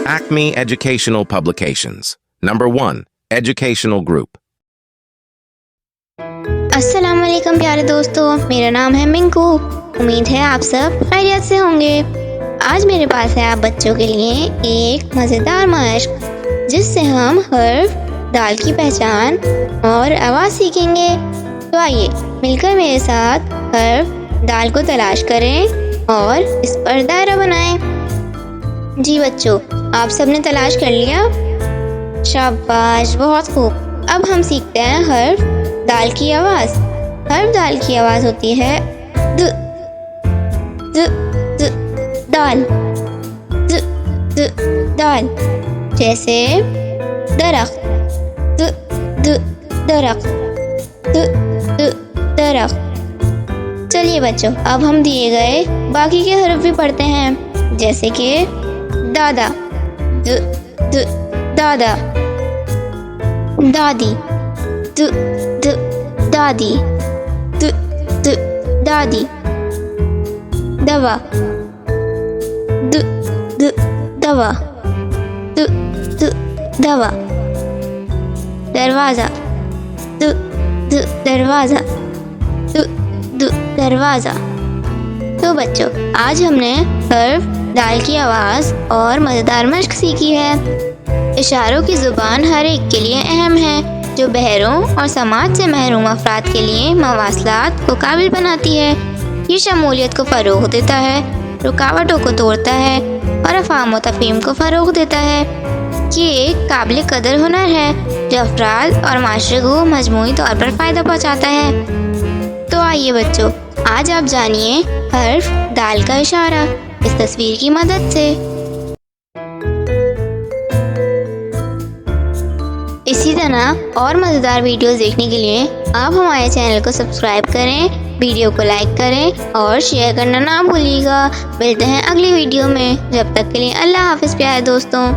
Acme Educational Publications. Number 1. Educational Group. अस्सलाम वालेकुम प्यारे दोस्तों, मेरा नाम है मिंकू। उम्मीद है आप सब खैरियत से होंगे। आज मेरे पास है आप बच्चों के लिए एक मज़ेदार मशक जिससे हम हर्फ, दाल की पहचान और आवाज़ सीखेंगे। तो आइए मिलकर मेरे साथ हर्फ, दाल को तलाश करें और इस पर दायरा बनाएं। जी बच्चों, आप सबने तलाश कर लिया? शाबाश, बहुत खूब। अब हम सीखते हैं हर्फ दाल की आवाज़। हर्फ दाल की आवाज़ होती है द द द दाल, द द दाल। जैसे दरख्त, द द दरख्त, द द दरख्त। चलिए बच्चों, अब हम दिए गए बाकी के हर्फ भी पढ़ते हैं, जैसे कि दादा, द द दादा, दादी, द द दादी, द द दादी। दवा, द द दवा, द द दवा। दरवाज़ा, द द दरवाज़ा, द द दरवाज़ा। तो बच्चों, आज हमने हर्फ दाल की आवाज़ और मज़ेदार मशक सीखी है। इशारों की ज़ुबान हर एक के लिए अहम है, जो बहरों और समाज से महरूम अफराद के लिए मवासलात को काबिल बनाती है। ये शमूलियत को फ़रोग़ देता है, रुकावटों को तोड़ता है और अफ़ाम व तफ़हीम को फ़रोग़ देता है। ये एक काबिल कदर हुनर है जो अफराद और माशरे को मजमूई तौर पर फ़ायदा पहुँचाता है। तो आइए बच्चों, आज आप जानिए हर्फ दाल का इशारा इस तस्वीर की मदद से। इसी तरह और मज़ेदार वीडियोस देखने के लिए आप हमारे चैनल को सब्सक्राइब करें, वीडियो को लाइक करें और शेयर करना ना भूलिएगा। मिलते हैं अगली वीडियो में, जब तक के लिए अल्लाह हाफ़िज़ प्यारे दोस्तों।